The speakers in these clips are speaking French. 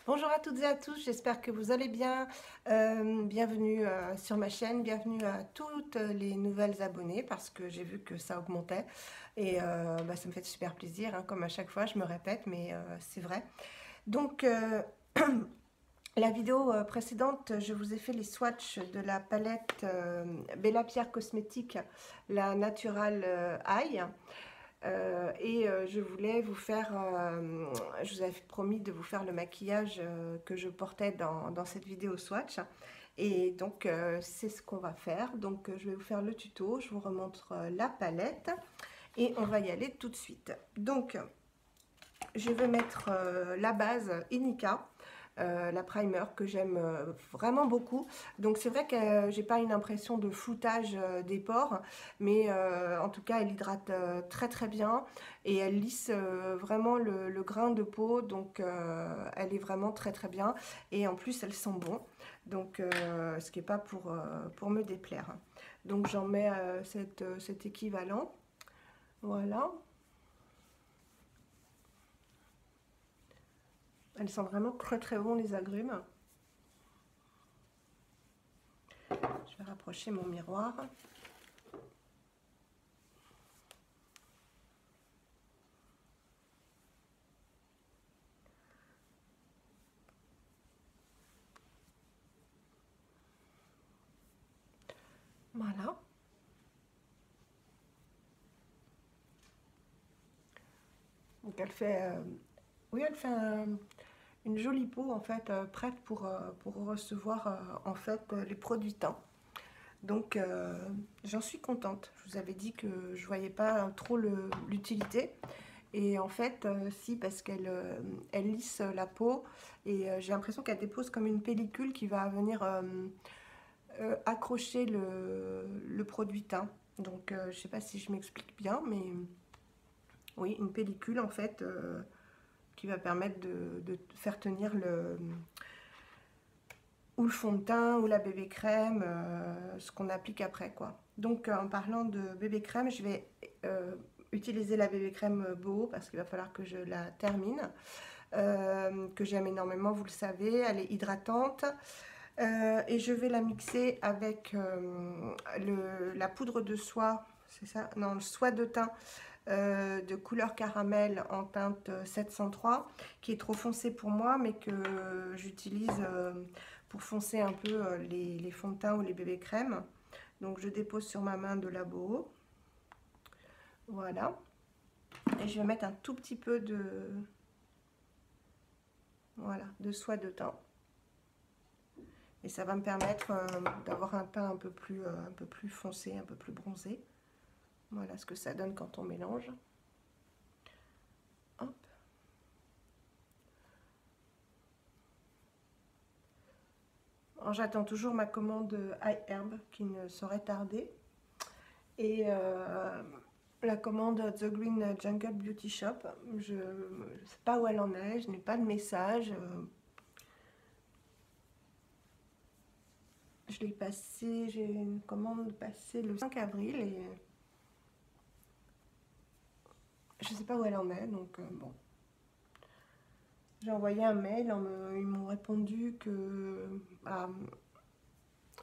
Bonjour à toutes et à tous, j'espère que vous allez bien. Bienvenue sur ma chaîne, bienvenue à toutes les nouvelles abonnées parce que j'ai vu que ça augmentait et ça me fait super plaisir, hein, comme à chaque fois je me répète, mais c'est vrai. Donc la vidéo précédente, je vous ai fait les swatchs de la palette Bella Pierre Cosmétique, la Natural Eye. Je voulais vous faire, je vous avais promis de vous faire le maquillage que je portais dans cette vidéo swatch. Et donc c'est ce qu'on va faire. Donc je vais vous faire le tuto, je vous remontre la palette et on va y aller tout de suite. Donc je vais mettre la base Inika. La primer que j'aime vraiment beaucoup. Donc c'est vrai que j'ai pas une impression de floutage des pores, mais en tout cas elle hydrate très très bien et elle lisse vraiment le grain de peau, donc elle est vraiment très très bien et en plus elle sent bon, donc ce qui n'est pas pour me déplaire. Donc j'en mets cet équivalent, voilà. Elles sentent vraiment très très bon les agrumes. Je vais rapprocher mon miroir. Voilà. Donc elle fait, oui, elle fait une jolie peau en fait, prête pour recevoir en fait les produits teint. Donc j'en suis contente. Je vous avais dit que je voyais pas trop l'utilité. Et en fait, si, parce qu'elle elle lisse la peau et j'ai l'impression qu'elle dépose comme une pellicule qui va venir accrocher le produit teint. Donc je sais pas si je m'explique bien, mais oui, une pellicule en fait qui va permettre de faire tenir ou le fond de teint ou la bébé crème, ce qu'on applique après quoi. Donc en parlant de bébé crème, je vais utiliser la bébé crème Boho parce qu'il va falloir que je la termine, que j'aime énormément, vous le savez, elle est hydratante. Et je vais la mixer avec la poudre de soie, c'est ça? Non, le soie de teint de couleur caramel en teinte 703 qui est trop foncé pour moi mais que j'utilise pour foncer un peu les fonds de teint ou les bébés crèmes. Donc je dépose sur ma main de la Boho, voilà, et je vais mettre un tout petit peu voilà, de soie de teint et ça va me permettre d'avoir un teint un peu plus foncé, un peu plus bronzé. Voilà ce que ça donne quand on mélange. Hop. J'attends toujours ma commande iHerb qui ne saurait tarder. Et la commande The Green Jungle Beauty Shop, je ne sais pas où elle en est, je n'ai pas de message. Je l'ai passé, j'ai une commande passée le 5 avril et je ne sais pas où elle en est, donc bon. J'ai envoyé un mail, ils m'ont répondu que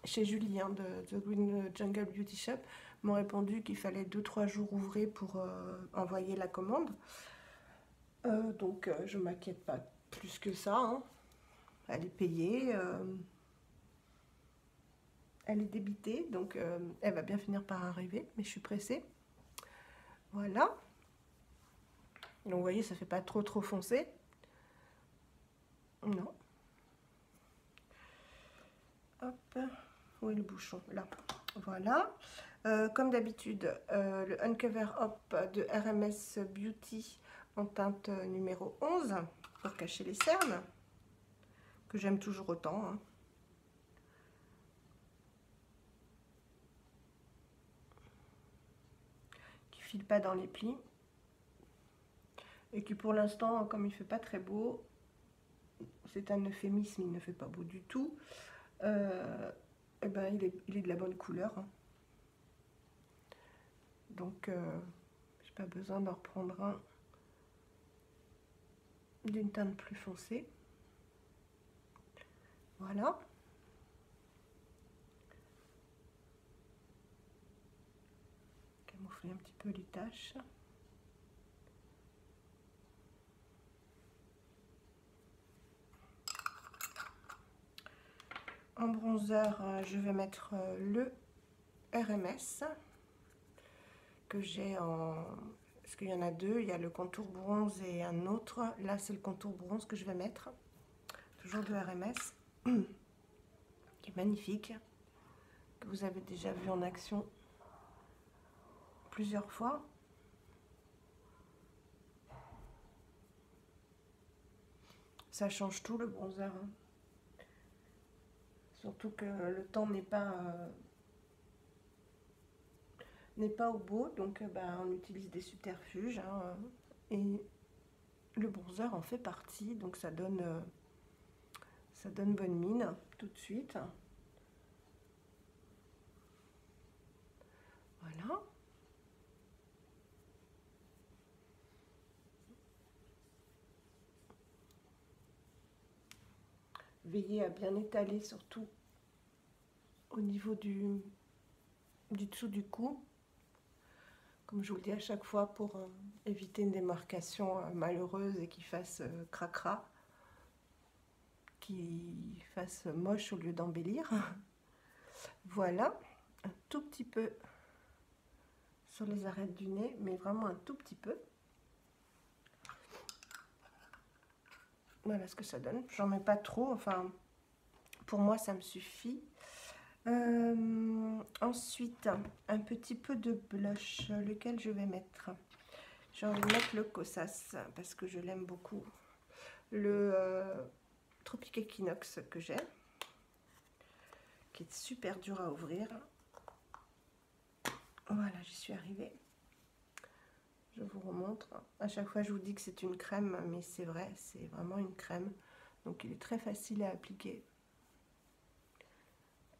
chez Julie de The Green Jungle Beauty Shop, m'ont répondu qu'il fallait 2-3 jours ouvrés pour envoyer la commande. Donc je ne m'inquiète pas plus que ça, hein. Elle est payée, elle est débitée, donc elle va bien finir par arriver, mais je suis pressée. Voilà. Donc vous voyez, ça fait pas trop foncé. Non. Hop, où est le bouchon? Là. Voilà. Comme d'habitude, le Uncover Up de RMS Beauty en teinte numéro 11 pour cacher les cernes, que j'aime toujours autant, hein. Qui file pas dans les plis et qui pour l'instant, comme il fait pas très beau, c'est un euphémisme, il ne fait pas beau du tout, et ben il est de la bonne couleur, hein. Donc j'ai pas besoin d'en reprendre un d'une teinte plus foncée. Voilà. Camoufler un petit peu les taches. En bronzer, je vais mettre le RMS que j'ai en... Parce qu'il y en a deux, il y a le contour bronze et un autre. Là, c'est le contour bronze que je vais mettre. Toujours de RMS, qui est magnifique, que vous avez déjà vu en action plusieurs fois. Ça change tout le bronzer, hein. Surtout que le temps n'est pas au beau, donc on utilise des subterfuges, hein, et le bronzer en fait partie, donc ça donne bonne mine tout de suite. Voilà. Veillez à bien étaler, surtout au niveau du dessous du cou, comme je vous le dis à chaque fois, pour éviter une démarcation malheureuse et qui fasse cracra, qui fasse moche au lieu d'embellir. Voilà, un tout petit peu sur les arêtes du nez, mais vraiment un tout petit peu. Voilà ce que ça donne. J'en mets pas trop, enfin, pour moi ça me suffit. Ensuite, un petit peu de blush, lequel je vais mettre. J'ai envie de mettre le Kosas parce que je l'aime beaucoup. Le Tropic Equinox que j'ai, qui est super dur à ouvrir. Voilà, j'y suis arrivée. Je vous remontre. À chaque fois, je vous dis que c'est une crème, mais c'est vrai, c'est vraiment une crème. Donc, il est très facile à appliquer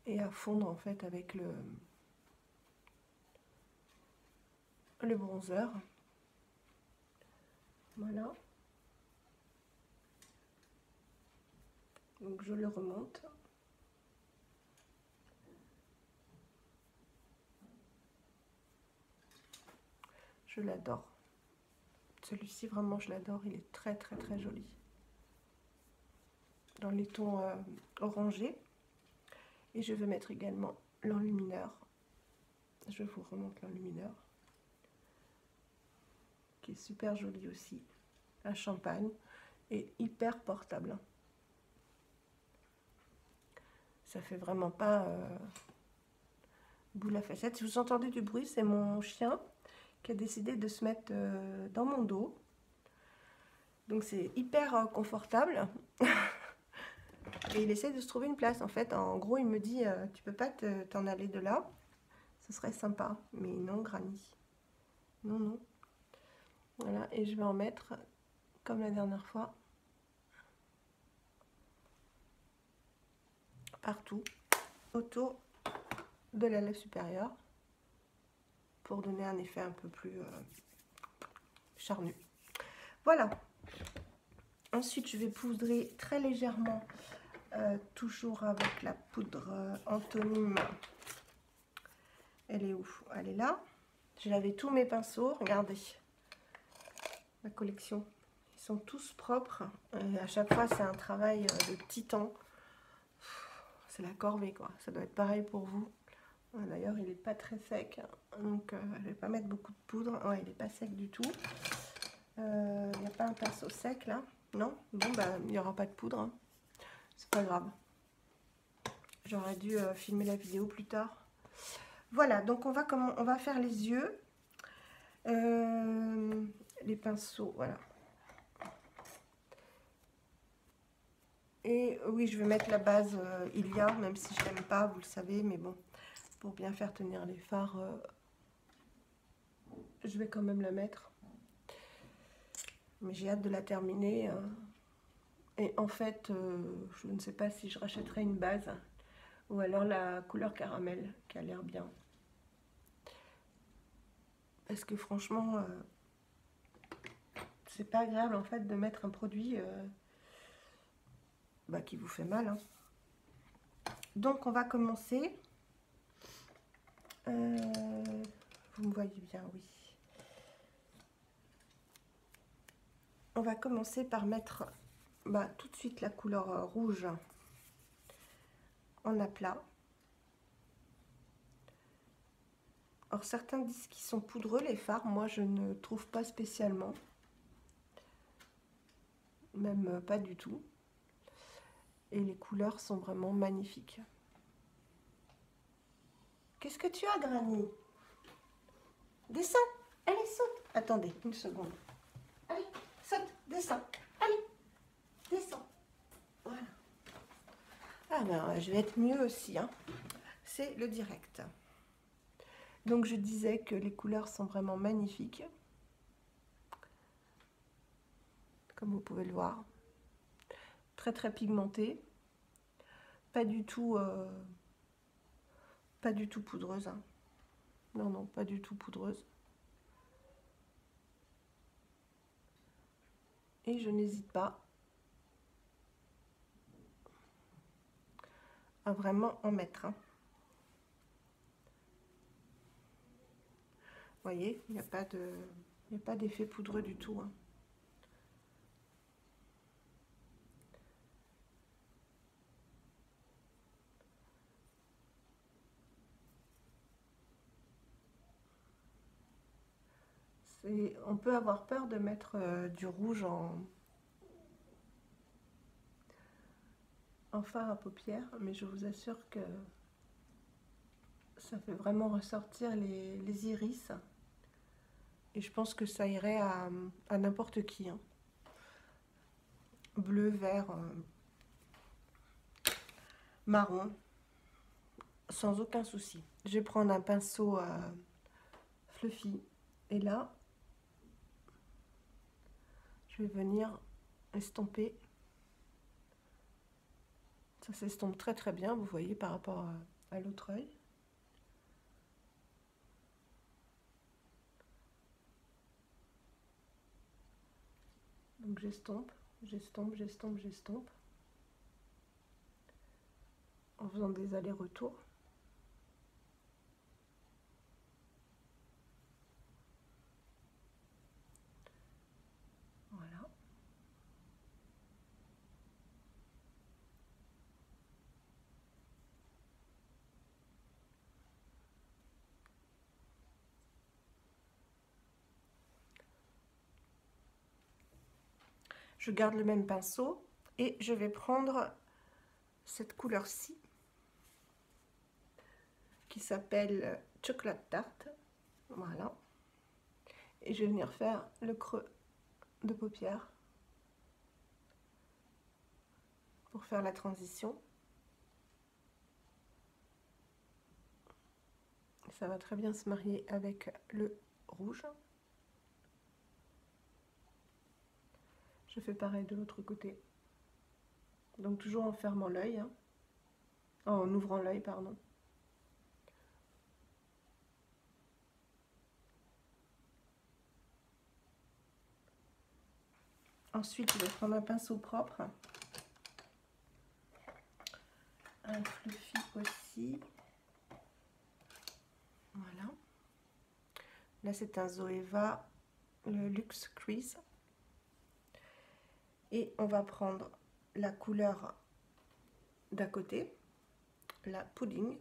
et à fondre en fait avec le bronzer. Voilà. Donc, je le remonte. Je l'adore. Celui-ci, vraiment, je l'adore. Il est très, très, très joli. Dans les tons orangés. Et je vais mettre également l'enlumineur. Je vous remonte l'enlumineur, qui est super joli aussi. Un champagne et hyper portable. Ça fait vraiment pas boule à facettes. Si vous entendez du bruit, c'est mon chien qui a décidé de se mettre dans mon dos. Donc c'est hyper confortable. Et il essaie de se trouver une place. En fait, en gros, il me dit tu peux pas t'en aller de là. Ce serait sympa. Mais non, Granny. Non, non. Voilà, et je vais en mettre comme la dernière fois. Partout. Autour de la lèvre supérieure. Pour donner un effet un peu plus charnu. Voilà. Ensuite, je vais poudrer très légèrement, toujours avec la poudre Antonyme. Elle est où? Elle est là. J'ai lavé tous mes pinceaux. Regardez ma collection. Ils sont tous propres. À chaque fois, c'est un travail de titan. C'est la corvée, quoi. Ça doit être pareil pour vous. D'ailleurs, il n'est pas très sec. Donc, je vais pas mettre beaucoup de poudre. Ouais, il n'est pas sec du tout. Il n'y a pas un pinceau sec, là? Non? Bon, bah, il n'y aura pas de poudre, hein. C'est pas grave. J'aurais dû filmer la vidéo plus tard. Voilà, donc on va faire les yeux. Les pinceaux, voilà. Et oui, je vais mettre la base Ilia, même si je l'aime pas, vous le savez, mais bon, pour bien faire tenir les fards, je vais quand même la mettre. Mais j'ai hâte de la terminer. Et en fait, je ne sais pas si je rachèterai une base ou alors la couleur caramel qui a l'air bien. Parce que franchement, c'est pas agréable en fait de mettre un produit qui vous fait mal, hein. Donc on va commencer. Vous me voyez bien, oui. On va commencer par mettre tout de suite la couleur rouge en aplat. Alors certains disent qu'ils sont poudreux les fards, moi je ne trouve pas spécialement. Même pas du tout. Et les couleurs sont vraiment magnifiques. Qu'est-ce que tu as, Granny? Descends. Allez, saute. Attendez, une seconde. Allez, saute, descends. Allez, descends. Voilà. Ah ben, je vais être mieux aussi, hein. C'est le direct. Donc, je disais que les couleurs sont vraiment magnifiques. Comme vous pouvez le voir. Très, très pigmentée. Pas du tout poudreuse, hein. Non, non, pas du tout poudreuse. Et je n'hésite pas à vraiment en mettre, hein. Vous voyez, il n'y a pas d'effet poudreux du tout, hein. On peut avoir peur de mettre du rouge en fard à paupières, mais je vous assure que ça fait vraiment ressortir les iris. Et je pense que ça irait à n'importe qui, hein. Bleu, vert, marron, sans aucun souci. Je vais prendre un pinceau fluffy. Et là, je vais venir estomper. Ça s'estompe très très bien, vous voyez, par rapport à l'autre œil. Donc j'estompe, j'estompe, j'estompe, j'estompe. En faisant des allers-retours. Voilà. Je garde le même pinceau et je vais prendre cette couleur-ci qui s'appelle Chocolate Tarte. Voilà. Et je vais venir faire le creux de paupière pour faire la transition. Ça va très bien se marier avec le rouge. Je fais pareil de l'autre côté. Donc toujours en fermant l'œil, hein. En ouvrant l'œil, pardon. Ensuite, je vais prendre un pinceau propre. Un fluffy aussi. Voilà. Là, c'est un Zoeva, le Luxe Crease. Et on va prendre la couleur d'à côté, la pudding.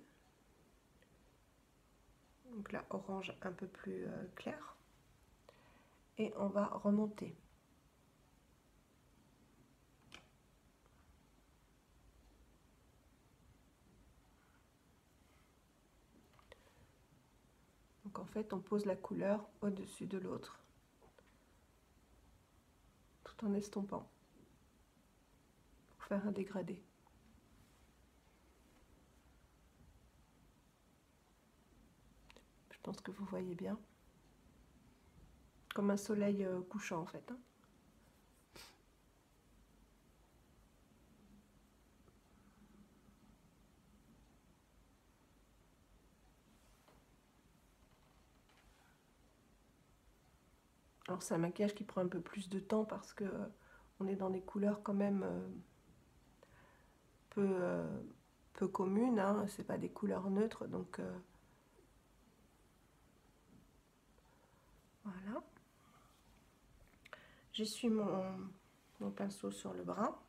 Donc là, orange un peu plus clair. Et on va remonter. Donc en fait, on pose la couleur au-dessus de l'autre, tout en estompant, pour faire un dégradé. Je pense que vous voyez bien. Comme un soleil couchant en fait, hein. Alors c'est un maquillage qui prend un peu plus de temps parce que on est dans des couleurs quand même peu peu communes, hein, c'est pas des couleurs neutres, donc voilà. J'essuie mon pinceau sur le bras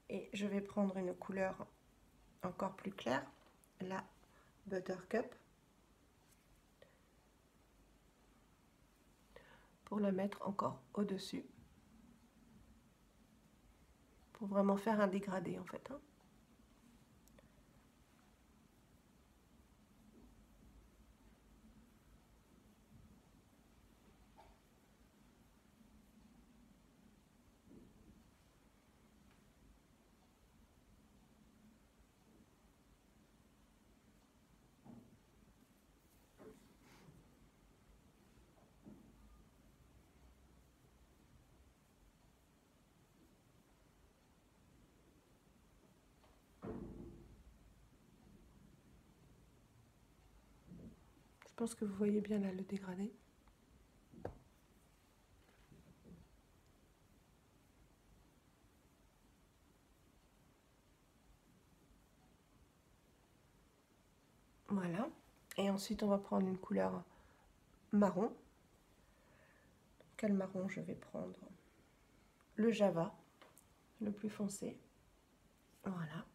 et je vais prendre une couleur encore plus claire, la Buttercup, pour la mettre encore au-dessus, pour vraiment faire un dégradé en fait, hein. Je pense que vous voyez bien là le dégradé. Voilà. Et ensuite, on va prendre une couleur marron. Quel marron je vais prendre? Le Java, le plus foncé. Voilà.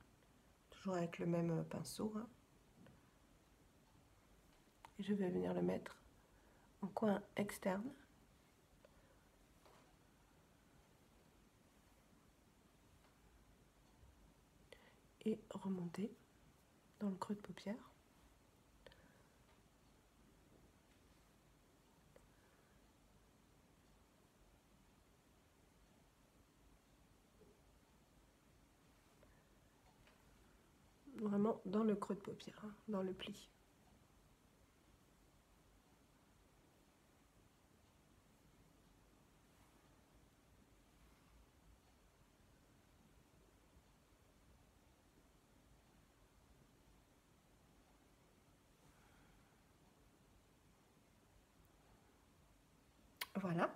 Toujours avec le même pinceau, hein. Et je vais venir le mettre en coin externe. Et remonter dans le creux de paupière. Vraiment dans le creux de paupière, hein, dans le pli. Voilà.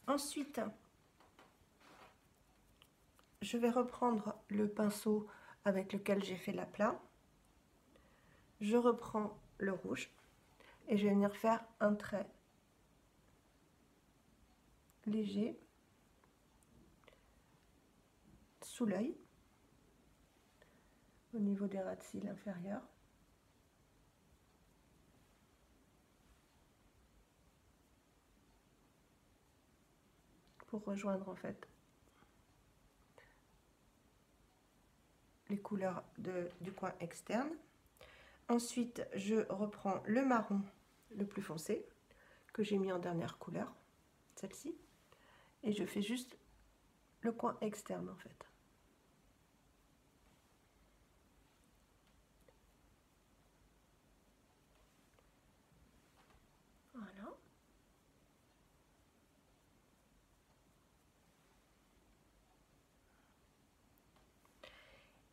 Ensuite, je vais reprendre le pinceau avec lequel j'ai fait l'aplat. Je reprends le rouge et je vais venir faire un trait léger sous l'œil, au niveau des ras de cils inférieurs. Pour rejoindre en fait les couleurs du coin externe. Ensuite, je reprends le marron le plus foncé que j'ai mis en dernière couleur, celle-ci, et je fais juste le coin externe en fait. Voilà.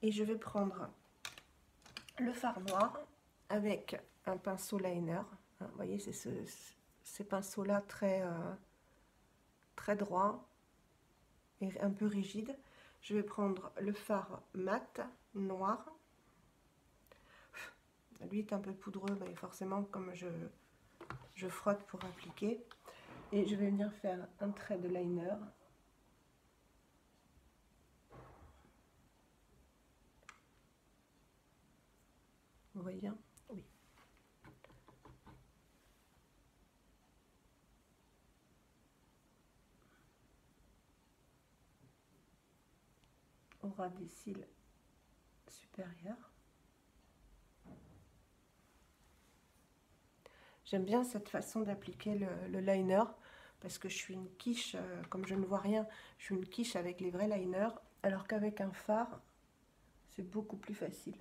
Et je vais prendre le fard noir avec un pinceau liner. Vous voyez, c'est ces pinceaux-là très droits et un peu rigides. Je vais prendre le fard mat noir. Lui est un peu poudreux, mais forcément, comme je frotte pour appliquer. Et je vais venir faire un trait de liner. Vous voyez bien? Oui. Au ras des cils supérieurs. J'aime bien cette façon d'appliquer le liner parce que je suis une quiche, comme je ne vois rien, je suis une quiche avec les vrais liners, alors qu'avec un fard, c'est beaucoup plus facile.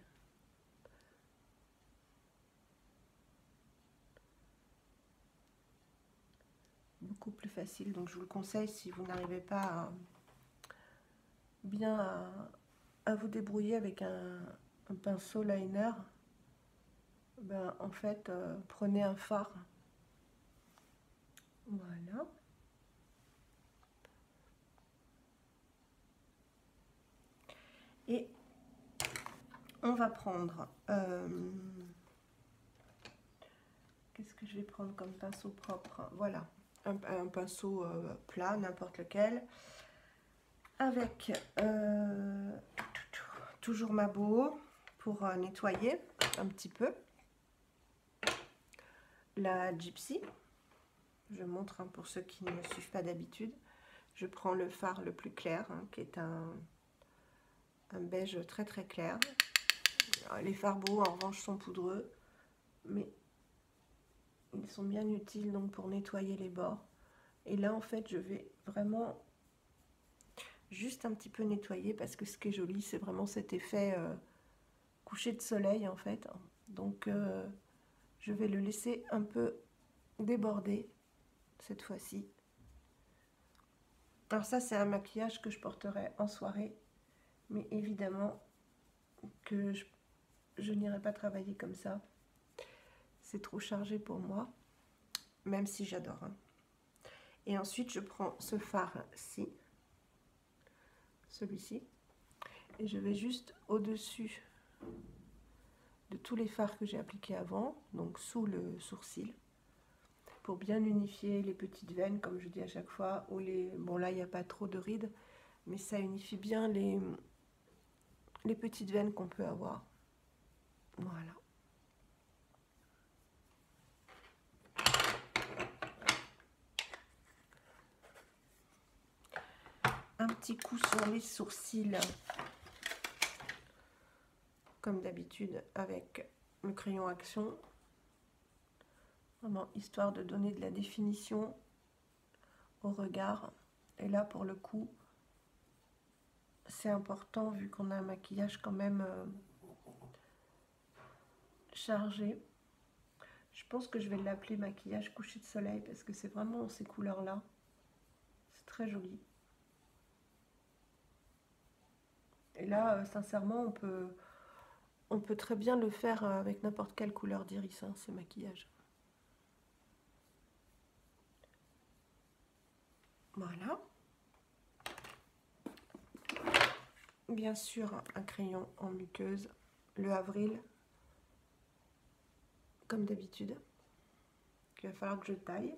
Beaucoup plus facile, donc je vous le conseille si vous n'arrivez pas bien à vous débrouiller avec un pinceau liner. Ben, en fait, prenez un fard. Voilà. Et on va prendre... qu'est-ce que je vais prendre comme pinceau propre? Voilà, un pinceau plat, n'importe lequel. Avec toujours ma Boho pour nettoyer un petit peu. La Gypsy, je montre pour ceux qui ne me suivent pas d'habitude. Je prends le fard le plus clair, qui est un beige très très clair. Alors, les fards Boho en revanche sont poudreux, mais ils sont bien utiles donc pour nettoyer les bords. Et là en fait je vais vraiment juste un petit peu nettoyer, parce que ce qui est joli c'est vraiment cet effet coucher de soleil en fait. Donc je vais le laisser un peu déborder cette fois-ci. Alors ça c'est un maquillage que je porterai en soirée, mais évidemment que je n'irai pas travailler comme ça. C'est trop chargé pour moi, même si j'adore. Et ensuite je prends ce fard-ci, celui-ci, et je vais juste au-dessus de tous les fards que j'ai appliqués avant, donc sous le sourcil, pour bien unifier les petites veines, comme je dis à chaque fois, ou les... Bon là il n'y a pas trop de rides, mais ça unifie bien les petites veines qu'on peut avoir. Voilà. Un petit coup sur les sourcils, comme d'habitude avec le crayon Action, vraiment histoire de donner de la définition au regard. Et là pour le coup c'est important vu qu'on a un maquillage quand même chargé. Je pense que je vais l'appeler maquillage coucher de soleil parce que c'est vraiment ces couleurs là, c'est très joli. Et là sincèrement on peut très bien le faire avec n'importe quelle couleur d'iris, ce maquillage. Voilà. Bien sûr, un crayon en muqueuse, le Avril, comme d'habitude, qu'il va falloir que je taille.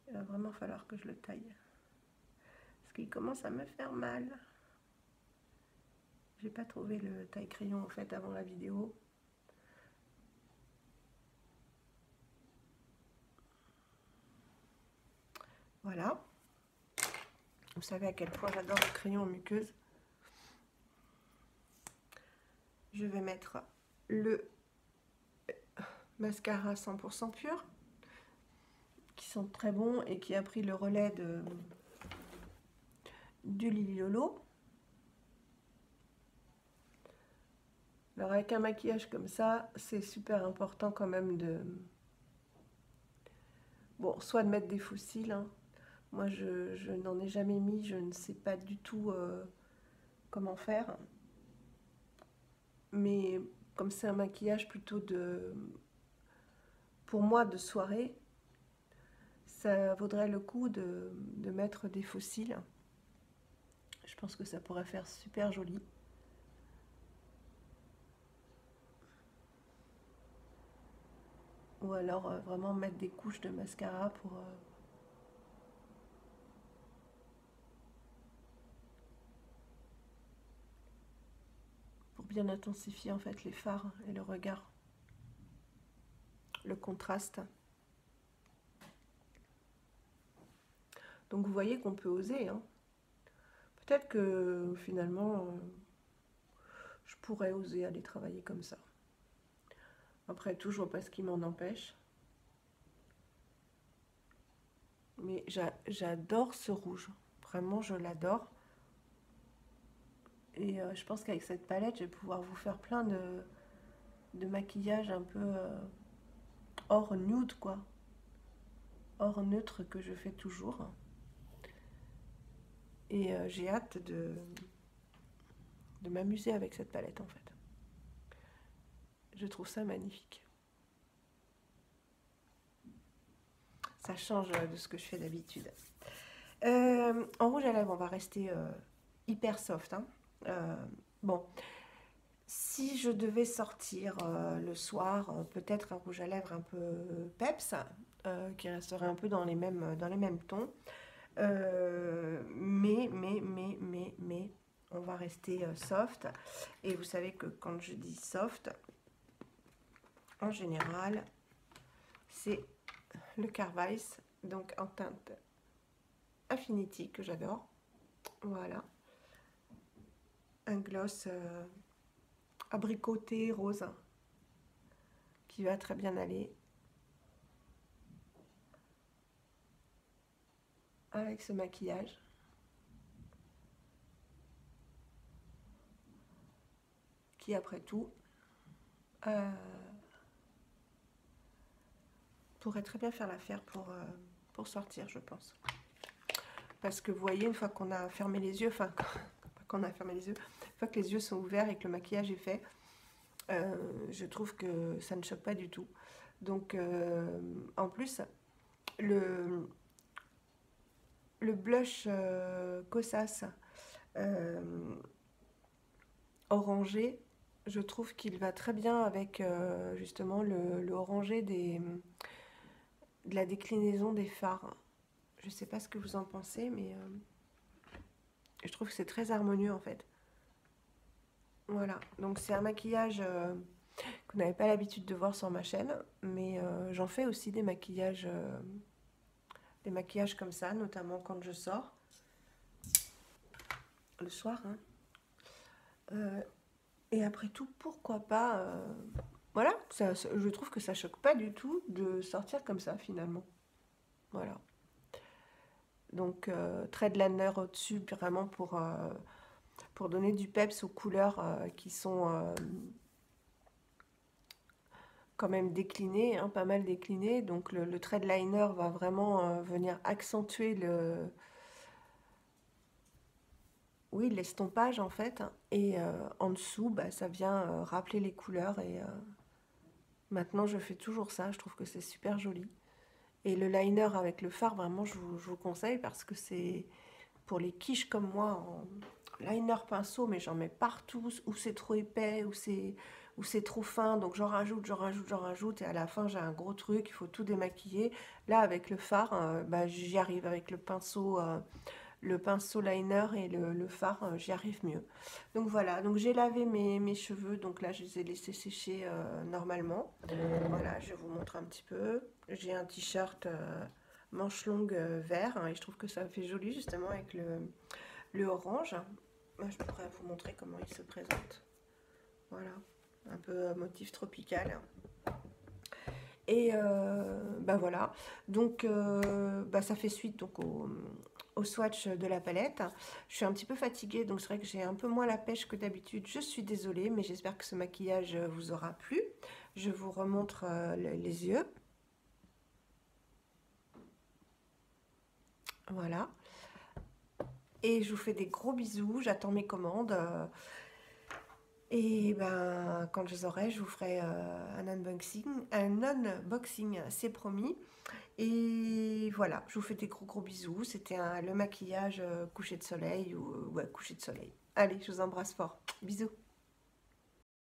Il va vraiment falloir que je le taille. Parce qu'il commence à me faire mal. J'ai pas trouvé le taille crayon en fait avant la vidéo. Voilà. Vous savez à quel point j'adore le crayon en muqueuse. Je vais mettre le mascara 100% pur, qui sont très bons et qui a pris le relais du Lily Lolo. Alors avec un maquillage comme ça, c'est super important quand même de... Bon, soit de mettre des faux cils. Moi, je n'en ai jamais mis, je ne sais pas du tout comment faire. Mais comme c'est un maquillage plutôt pour moi de soirée, ça vaudrait le coup de mettre des faux cils. Je pense que ça pourrait faire super joli. Ou alors vraiment mettre des couches de mascara pour bien intensifier en fait les fards et le regard, le contraste. Donc vous voyez qu'on peut oser. Peut-être que finalement je pourrais oser aller travailler comme ça. Après tout, je vois pas ce qui m'en empêche. Mais j'adore ce rouge. Vraiment, je l'adore. Et je pense qu'avec cette palette, je vais pouvoir vous faire plein de maquillage un peu hors nude, quoi. Hors neutre que je fais toujours. Et j'ai hâte de m'amuser avec cette palette, en fait. Je trouve ça magnifique. Ça change de ce que je fais d'habitude. En rouge à lèvres, on va rester hyper soft, hein. Bon, si je devais sortir le soir, peut-être un rouge à lèvres un peu peps, qui resterait un peu dans les mêmes tons. Mais, on va rester soft. Et vous savez que quand je dis soft, en général, c'est le Carvice, donc en teinte Infinity, que j'adore. Voilà. Un gloss abricoté rose qui va très bien aller avec ce maquillage. Qui, après tout, pourrait très bien faire l'affaire pour sortir, je pense. Parce que vous voyez, une fois qu'on a fermé les yeux, enfin, qu'on a fermé les yeux, une fois que les yeux sont ouverts et que le maquillage est fait, je trouve que ça ne choque pas du tout. Donc, en plus, le blush Kosas orangé, je trouve qu'il va très bien avec justement le orangé de la déclinaison des fards. Je ne sais pas ce que vous en pensez, mais je trouve que c'est très harmonieux en fait. Voilà, donc c'est un maquillage qu'on n'avait pas l'habitude de voir sur ma chaîne, mais j'en fais aussi des maquillages comme ça, notamment quand je sors le soir, hein. Et après tout, pourquoi pas voilà, je trouve que ça choque pas du tout de sortir comme ça finalement. Voilà. Donc trait de liner au-dessus, vraiment pour donner du peps aux couleurs qui sont quand même déclinées, hein, pas mal déclinées. Donc le trait de liner va vraiment venir accentuer oui, l'estompage en fait. Et en dessous, bah, ça vient rappeler les couleurs. Et maintenant, je fais toujours ça. Je trouve que c'est super joli. Et le liner avec le fard, vraiment, je vous conseille parce que c'est pour les quiches comme moi en liner pinceau, mais j'en mets partout, où c'est trop épais, où c'est trop fin, donc j'en rajoute, et à la fin j'ai un gros truc, il faut tout démaquiller. Là avec le fard, bah, j'y arrive avec le pinceau liner et le fard, j'y arrive mieux. Donc voilà, donc j'ai lavé mes cheveux, donc là je les ai laissés sécher normalement. Voilà, je vous montre un petit peu. J'ai un t-shirt manche longue vert, hein, et je trouve que ça fait joli justement avec le orange. Moi, je pourrais vous montrer comment il se présente. Voilà, un peu motif tropical. Et bah voilà, donc bah ça fait suite donc au swatch de la palette. Je suis un petit peu fatiguée, donc c'est vrai que j'ai un peu moins la pêche que d'habitude. Je suis désolée, mais j'espère que ce maquillage vous aura plu. Je vous remontre les yeux. Voilà. Et je vous fais des gros bisous. J'attends mes commandes. Et ben, quand je les aurai, je vous ferai un unboxing, c'est promis. Et voilà, je vous fais des gros bisous. C'était le maquillage coucher de soleil ou ouais, coucher de soleil. Allez, je vous embrasse fort. Bisous.